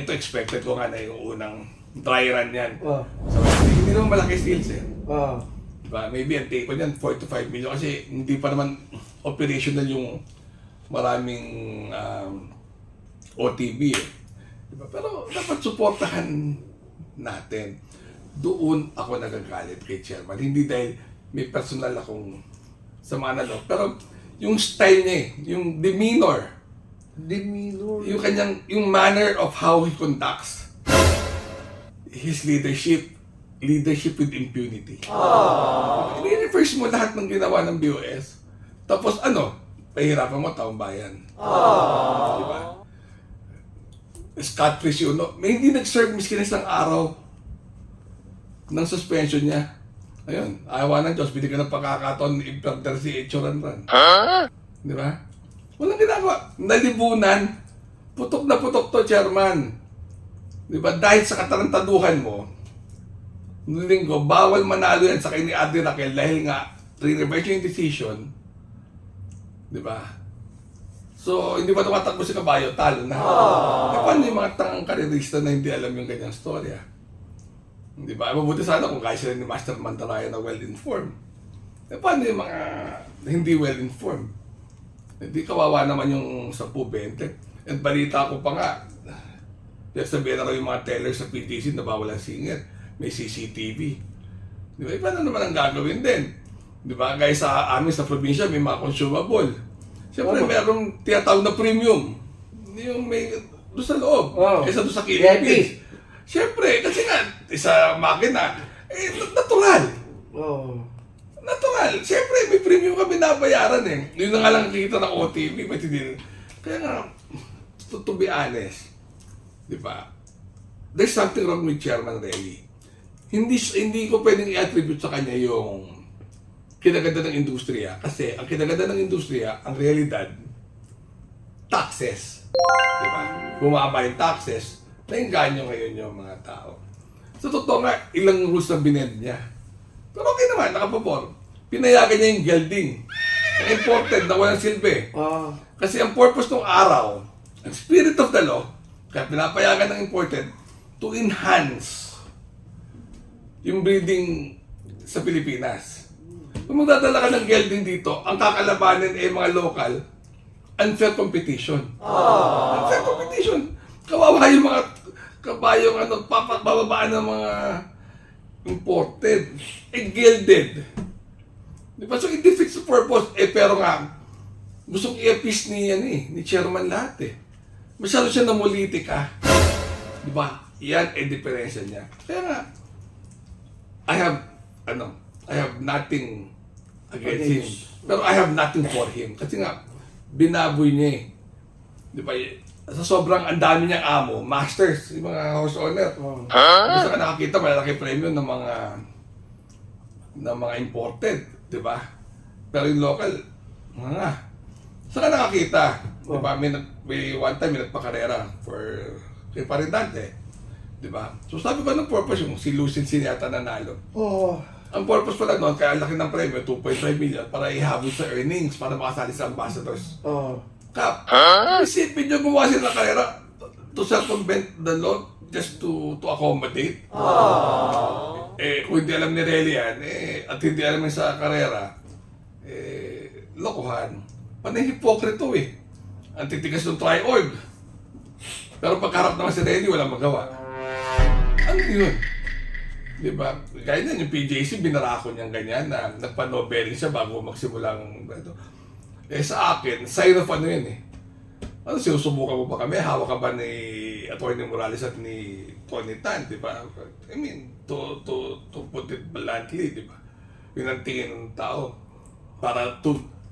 ito expected ko nga na yung unang dry run yan. Oh. So, hindi naman malaki sales eh. Oh. Diba? Maybe ang take ko niyan 4 to 5 million kasi hindi pa naman operational yung maraming OTB eh. Diba? Pero dapat suportahan natin. Doon ako nagagalit kay Chairman. Hindi dahil may personal akong sama na loob. Pero yung style niya eh, yung demeanor, yung kanyang, yung manner of how he conducts his leadership with impunity. I-reverse mo lahat ng ginawa ng BOS. Tapos ano, pahirapan mo taong bayan. Diba? Scott Frisiuno, may hindi nag-serve miskin isang araw ng suspension niya. Ayun, ayawa ng Diyos, binigyan ng pagkakataon ni Imperator si Echoranran. Di ba? Walang ginagawa. Nalibunan, putok na putok to, Chairman. Di ba? Dahil sa katarantaduhan mo, noong linggo, bawal manalo yan sa kay ni Ate Raquel dahil nga, re-reverse yung decision. Di ba? So, hindi pa tumatakbo si Kabayo, talo na. Paano yung mga tangang karerista na hindi alam yung ganyang storya? Di ba? Mabuti sana kung kaya sila ni Master Mantaraya na well-informed. Paano yung mga hindi well-informed? Hindi kawawa naman yung 10-20. At balita ko pa nga, sabihin na raw yung mga tellers sa PTC na bawal ang singer. May CCTV. Di ba? Paano naman ang gagawin din? Di ba? Gaya sa amin sa probinsya, may mga consumable. Siyempre, mayroong tiyatawag na premium. Yung may doon sa loob. Kaysa doon sa kilipis. Siyempre, kasi nga, sa makina, natural. Natural. Siyempre, may premium ka binabayaran eh. Yun na nga lang nakikita ng OTV. Kaya nga, to be honest, di ba? There's something wrong with Chairman Relly. Hindi ko pwedeng i-attribute sa kanya yung kinaganda ng industriya. Kasi ang kinaganda ng industriya, ang realidad, taxes. Di ba? Bumaba yung taxes, nainganyo ngayon yung mga tao. Sa totoo nga, ilang rules na binend niya. Pero okay naman, nakapapor. Pinayagan niya yung gelding. Ang imported na walang silbi. Kasi ang purpose ng araw, ang spirit of the law, kaya pinapayagan ng imported to enhance yung breeding sa Pilipinas. Kung magdadala ka ng gelding dito, ang kakalabanin ay mga local, unfair competition. Unfair competition. Kawawa yung mga kabayong bababaan ng mga imported. Gilded. Di ba? So, it defeats the purpose. Pero nga, gustong i-appease ni Chairman lahat eh. Masyado siya namulitika. Di ba? Yan ay diferensya niya. Kaya nga, I have nothing against him. Pero I have nothing for him. Kasi nga, binaboy niya eh. Di ba? Sa sobrang ang dami niyang amo, masters, yung mga house owner. Kasi ka nakakita, malaki premium ng mga imported. Di ba? Pero yung local, saan ka nakakita? Di ba? May one time, may nagpakarera for kay Parindante. Di ba? So sabi ko, anong purpose yung si Lucille Siniata nanalo? Ang purpose pala noon, kaya laki ng premium, 2.5 million, para ihabol sa earnings, para makasali sa ambassadors. Kap, isipin nyo gumawa sila ng karera to circumvent the law just to accommodate. Kung hindi alam ni Relly yan, at hindi alam niya sa karera, lokohan. Panay hipokrito eh. Ang titigas ng tri-org. Pero pagkarap naman si Relly, walang magawa. Ano yun? Diba? Kaya na yung PJC, binarako niyang ganyan na nagpa-nobeling siya bago magsimulang ito. Sa akin, sign of ano yun eh. Ano, sinusubukan mo ba kami? Hawak ka ba ni Atty. Morales at ni Tony Tan, diba? I mean, to put it bluntly, diba? Yun ang tingin ng tao para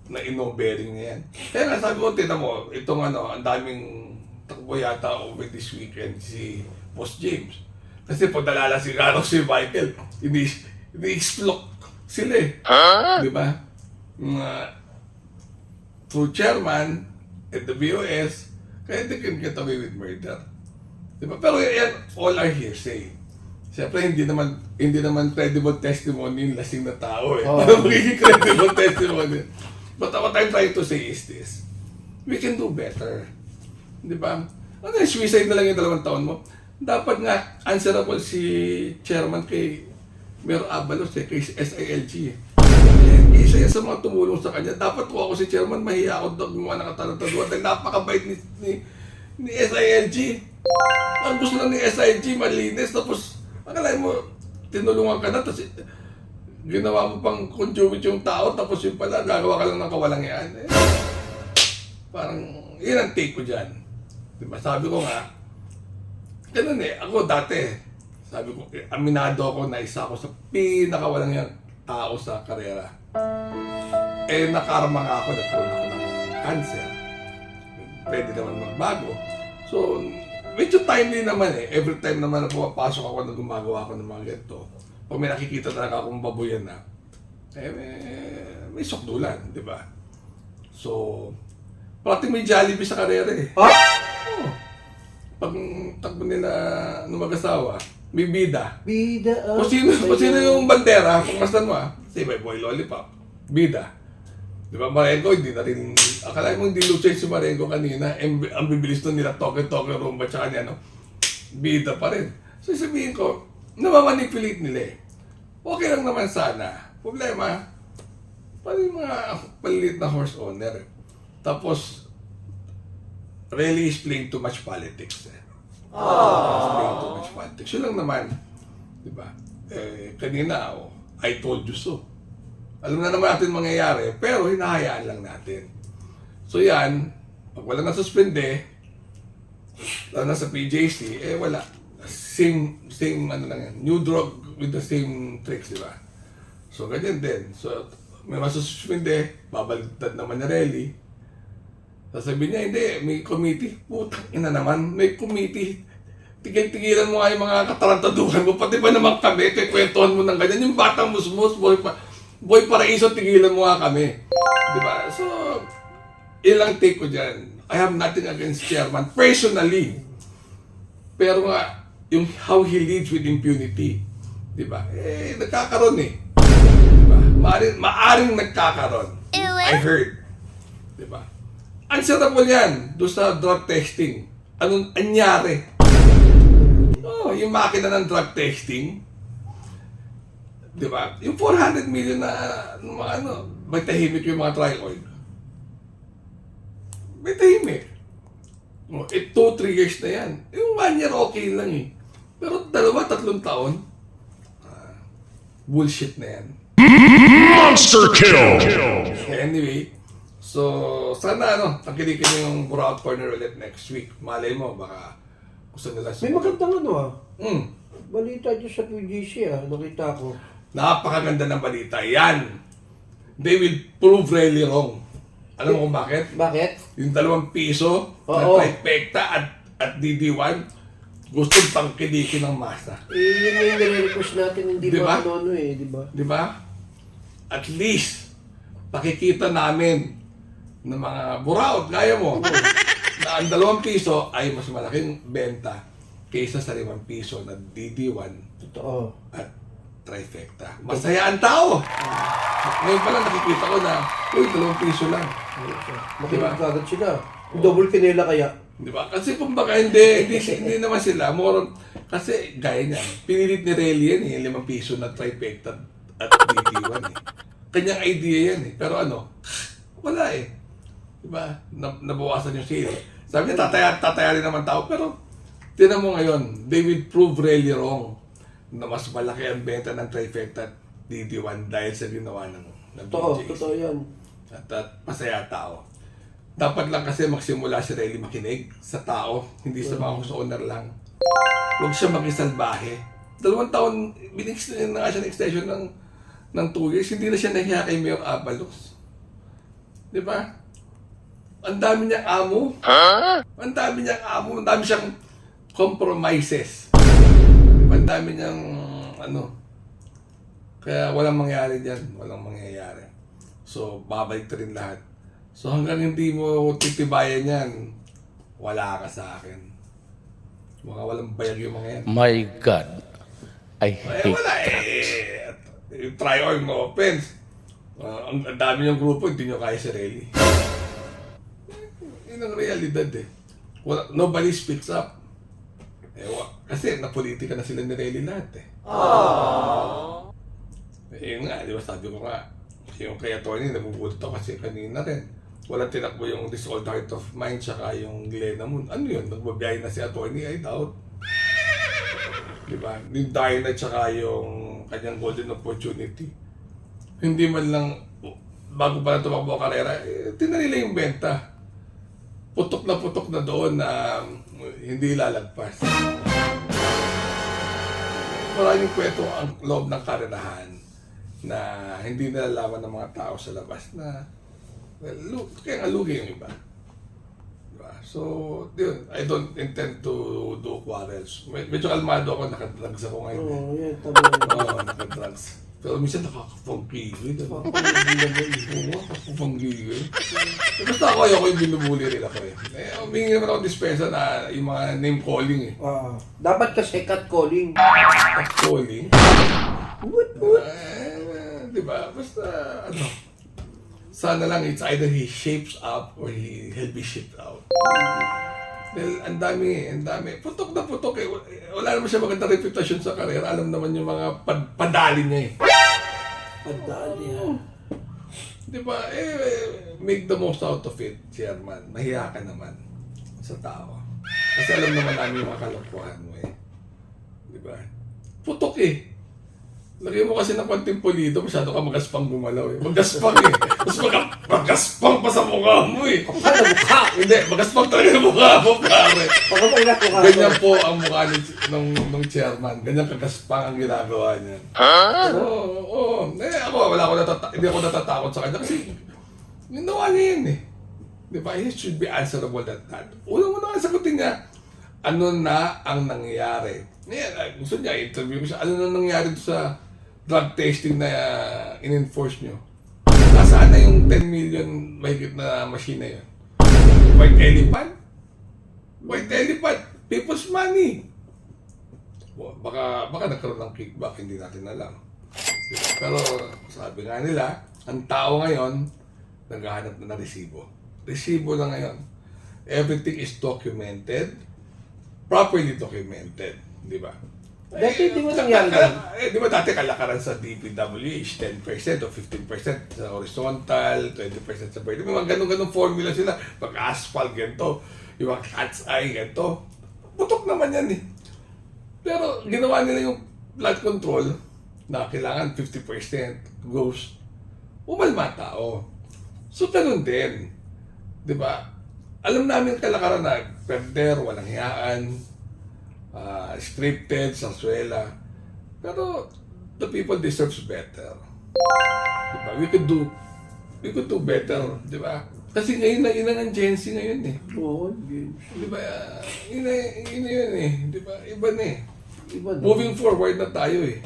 na ino-bearing niya yan. Kaya nga sabi ko, tinan mo, itong ang daming takbo yata over this weekend si Boss James. Kasi pag nalala si Michael, ini-explode sila eh. Diba? Through chairman at the BOS, kaya they can get away with murder. Diba? Pero yan, all are hearsay. Siyempre, hindi naman credible testimony yung lasing na tao eh. Ano magiging credible testimony? But what I'm trying to say is this. We can do better. Diba? Ano, suicide na lang yung 2 taon mo. Dapat nga, answerable si chairman kay Mayor Abalos kay SILG eh. Isa yan sa mga tumulong sa kanya. Dapat ko ako si chairman, mahiya ako daw gumawa ng katarantado dahil napakabait ni SILG. Ang gusto lang ni SILG, malinis, tapos akalain mo, tinulungan ka na, tapos ginawa mo pang conduit yung tao, tapos yung pala, gagawa ka lang ng kawalangyaan. Parang, yun ang take ko dyan. Diba? Sabi ko nga, ganun ako dati, sabi ko, aminado ako na isa ako sa pinakawalangyang tao sa karera. Nakarma nga ako, nagkaroon ako ng cancer. Pwede naman magbago. So, medyo timely naman Every time naman na pumapasok ako na gumagawa ako ng mga ganito, pag may nakikita talaga akong babuyan na, may sukdulan, di ba? So, pati may Jollibee sa karera Oo. Pag takbo nila nung mag-asawa, may bida. Bida. Kung sino yung bandera, kung mastan mo say by Boy Lollipop, bida. Di ba, Marengo, hindi na rin, akala mo hindi lucha si Marengo kanina, ang bibilis nun nila, toke-toke, rumba, tsaka niya, bida pa rin. So, sabihin ko, namamanipulate nila Okay lang naman sana. Problema, paano yung mga palit na horse owner? Tapos, really is playing too much politics playing too much politics. Yun lang naman. Di ba? Kanina, I told you so. Alam na naman natin mangyayari, pero hinahayaan lang natin. So yan, pag wala nasuspende, lalo na sa PJC, wala. Same ano lang yan. New drug with the same tricks, di ba? So ganyan din. So, may masususpende, babaliktad naman na rally. Sasabihin niya, hindi, may committee. Putang ina naman, may committee. Tigil-tigilan mo nga yung mga katarantaduhan mo. Pati ba naman kami, kwentuhan mo ng ganyan. Yung batang musmus, boy Paraiso, tigilan mo nga kami. Diba? So, ilang take ko dyan. I have nothing against chairman, personally. Pero nga, yung how he leads with impunity. Diba? Nagkakaroon Diba? Maaring nagkakaroon. I heard. Diba? Answerable yan doon sa drug testing. Anong anyari? Yung makina ng drug testing, di ba? Yung 400 million na mga may tahimik yung mga trial oil. May tahimik. 2-3 years na yan. Yung 1 year okay lang Pero 2-3 taon, bullshit na yan. Monster kill! Anyway, so sana tangkilikin nyo yung Buraut Corner ulit next week. Malay mo, baka gusto nila May magandang Hmm. balita dyan sa PGC nakita ko. Napakaganda ng balita. Yan! They will prove really wrong. Alam mo kung bakit? Bakit? Yung 2 piso na trifecta at DD1, gusto tangkilikin ng masa. Yun yung nire-request natin, hindi Diba? ba di ba? Di ba? At least, pakikita namin ng mga buraot, gaya mo, na ang 2 piso ay mas malaking benta kaysa sa 5 piso na DD1 Totoo. at trifecta. Masaya ang tao! Ngayon pala nakikita ko na, 2 piso lang. Makinig agad sila. Double kinela kaya. Di ba? Kasi kumbaga hindi naman sila. Kasi gaya niya, pinilit ni Relly yan yung 5 piso na trifecta at DD1 Kanyang idea yan Pero wala Di ba? Nabawasan yung sale. Sabi niya, tataya rin naman tao. Pero, tinan mo ngayon, they will prove really wrong na mas malaki ang benta ng trifecta at DD1 dahil sa ginawa ng BJC. Totoo yan. At masaya tao. Dapat lang kasi magsimula si Relly makinig sa tao, hindi sa mga host owner lang. Huwag siya makisalbahe. 2 taon, binigis na nga siya ng extension ng 2 years, hindi na siya nahiya kay Mayor Abalos. Di ba? Ang dami niyang amo. Ang dami niyang amo. Ang dami siyang compromises. Ang dami niyang Kaya walang mangyari dyan. Walang mangyayari. So, babalik rin lahat. So, hanggang hindi mo titibayan yan, wala ka sa akin. Mga walang bayag yung mga yan. My God, I hate Wala try or no offense. Ang dami yung grupo, hindi nyo kaya si Relly. Yun ang realidad Nobody speaks up. Kasi napolitika na sila ni Relly lahat eh. Yun nga, di ba sabi ko nga, yung kay Atty. Nabubutot ako kasi kanina rin. Walang tinakbo yung This Old Heart of Mine tsaka yung Glenna Moon. Ano yun? Nagbabiyahe na si Atty. I doubt. Di ba? Yung Diana tsaka yung kanyang golden opportunity. Hindi man lang, bago pa na tumakbo ang karera, tinanila yung benta. Putok na doon na hindi lalagpas. Maraming kwento ang loob ng karerahan na hindi nalalaman ng mga tao sa labas na kaya nga lugi yung iba. Diba? So, yun, I don't intend to do quarrels. Medyo kalmado ako, nakadrugs ako ngayon. Oo, yan, tama yun. Oo, nakadrugs. Pero minsan nakakapangkigil. Nakakapangkigil. Basta ako ayoko yung binubuli rin ako eh. Humingi naman ako dispensa na yung mga name calling eh. Dapat kasi catcalling. Calling? What? Diba? Basta ano. Sana lang it's either he shapes up or he'll be shipped out. Dahil ang dami. Putok na putok eh. Wala naman siya magandang reputasyon sa karera. Alam naman yung mga padali niya eh. Padali Diba? Make the most out of it, chairman. Mahiya ka naman sa tao. Kasi alam naman namin yung mga kalokohan mo eh. Diba? Putok eh. Lagyan mo kasi ng konting pulido, masyado ka magaspang gumalaw eh. Magaspang eh. Mas magaspang pa sa mukha mo eh. Ano mukha? Hindi, magaspang talaga yung mukha mo, pare. Pagkapag mukha. Ganyan po ang mukha ng chairman. Ganyan kagaspang ang ginagawa niya. Oo. Ako, hindi ako natatakot sa kanya kasi ginawa niya yun eh. Di ba? He should be answerable at that. Unang-una nga sagutin niya, ano na ang nangyayari? Gusto niya, interview ko siya, ano na nangyayari sa drug testing na in-enforce nyo? Nasaan na yung 10 million mahigit na machine na yun? White elephant? White elephant? People's money! Baka nagkaroon ng kickback, hindi natin alam. Pero sabi nga nila, ang tao ngayon, naghahanap na ng resibo. Resibo na ngayon. Everything is documented, properly documented. Di ba? Dati di mo nangyari doon? Di ba dati kalakaran sa DPWH, 10% o 15% sa horizontal, 20% sa vertical. May mga ganun-ganun formula sila. Pag-asphalt, ganito. Yung mga cat's eye, ganito. Putok naman yan eh. Pero ginawa nila yung flood control na kailangan 50% goes umalma tao. So, ganun din. Di ba? Alam namin kalakaran na perder, walang hiyaan, scripted, sarsuela. Pero the people deserves better. Diba? We could do better, di ba? Kasi ngayon na ilang ang Gen Z ngayon eh. Oo, Di ba? Yun eh. Di ba? Iba na eh. iba na. Moving forward na tayo eh.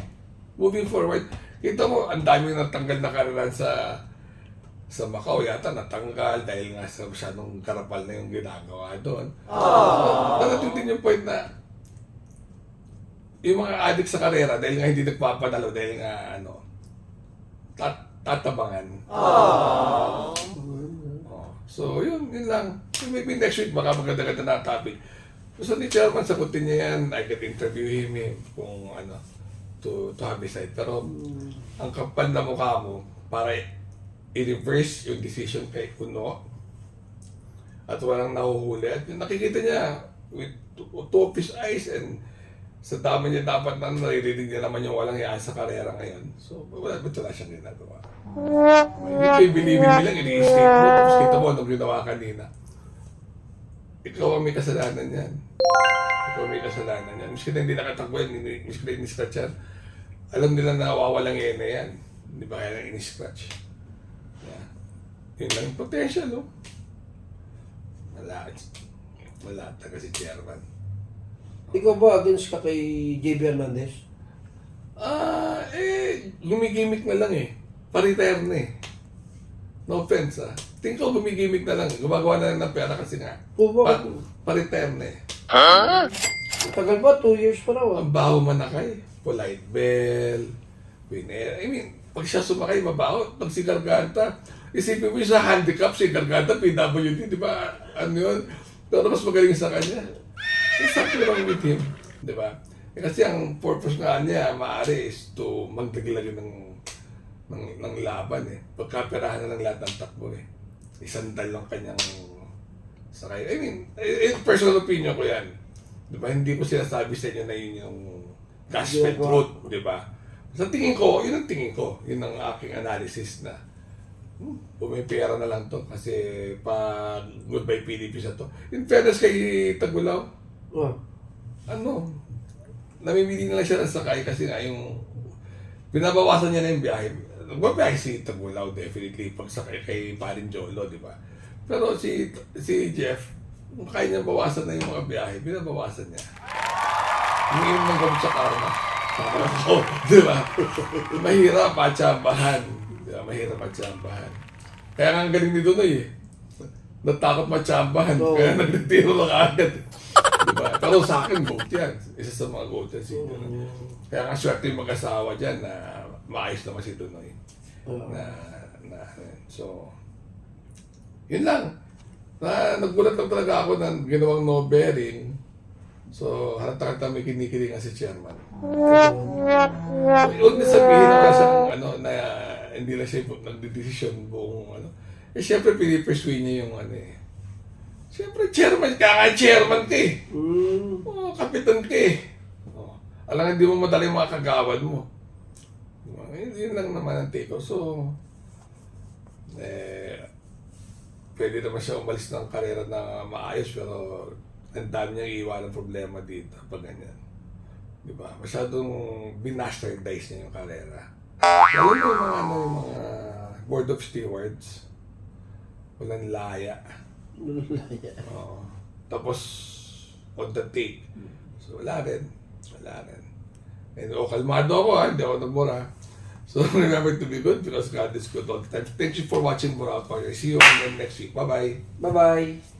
Moving forward. Kita mo, ang dami natanggal na karalan sa Macau yata natanggal dahil nga sa masyadong karapal na yung ginagawa doon. So, narating din yung point na yung mga addict sa karera dahil nga hindi nagpapadalo dahil nga tatabangan. So yun lang. So, maybe next week baka maganda-ganda na topic. Gusto ni Chairman sagutin niya yan. I can interview him kung to have his side. Pero ang kapal na mukha mo para i-reverse yung decision kay Kuno at walang nahuhuli. At nakikita niya with two of his eyes and sa dami niya dapat na naririnig niya naman yung walang yaan sa karera ngayon. So, wala siyang ginagawa. Hindi kayo believe in me lang, ini-state mo. Tapos kita mo, anong ginawa kanina. Ikaw ang may kasalanan yan. Ikaw may kasalanan yan. Miski na hindi nakatakbo yan, miski na in-scratch yan. Alam nila na wawalang yena yan. Hindi ba kaya nang in-scratch? Yeah. Yun lang yung potential, no? Wala talaga si Chairman. Ikaw ba against ka kay JB Hernandez? Gumigimik na lang eh. Pa-retire na eh. No offense Tingin ko gumigimik na lang. Gumagawa na lang ng pera kasi nga. Pa-retire na eh. Tagal ba? 2 years pa raw. Ang baho manakay. Polite bell. I mean, pag siya sumakay, mabaho. Pag si Garganta, isipin mo yung sa handicap, si Garganta, PWD, di ba? Ano yun? Pero mas magaling sa kanya. There's something wrong with him. Di ba? Kasi ang purpose nga niya, maaari is to magdaglag ng laban eh. Pagkapirahan na ng lahat ng takbo eh. Isandal lang kanyang sakay. I mean, personal opinion ko yan. Di ba? Hindi ko sinasabi sa inyo na yun yung gospel truth. Di ba? Sa tingin ko, yun ang tingin ko. Yun ang aking analysis na pumipera na lang to kasi pag goodbye PDP sa to. In fairness kay Tagulaw, Oh. namimili na lang siya ng sakay kasi nga yung binabawasan niya na yung biyahe. Magbabiyahe si Tagulaw definitely pag sakay kay Parin Jolo, di ba? Pero si Jeff, kung kaya niya bawasan na yung mga biyahe, binabawasan niya. Umiinom ng gamot sa karma. Di ba? Mahirap matsambahan. Di ba? Mahirap matsambahan. Kaya nga ang galing nito na eh. Natakot matsambahan. Oo. Kaya nagtitiro na kaagad. Di ba? Pero sa akin, goat yan. Isa sa mga goat yan. Kaya nga swerte yung mag-asawa dyan na maayos naman si Tunoy. So, yun lang. Nagulat lang talaga ako ng ginawang no bearing. So, halata may kinikilingan si chairman. Huwag na sabihin naman siyang na hindi lang siya nagdedesisyon buong Eh, syempre, pinipursue niya yung Syempre, chairman ka chairman ka eh. Oh, kapitan ka eh. Oh, alam, hindi mo madali yung mga kagawad mo. Yun lang naman ang take ko. So, pwede naman siya umalis ng karera na maayos pero ang dami niyang iiwanan problema dito pag ganyan. Di ba? Masyadong binastardize niya yung karera. Alam mo yung mga board of stewards, walang laya. Oo. Tapos, on the take. So, wala rin. And kalmado ako hindi ako nagmura. So, remember to be good because God is good all the time. Thank you for watching Mura Out Warrior. See you again next week. Bye-bye. Bye-bye.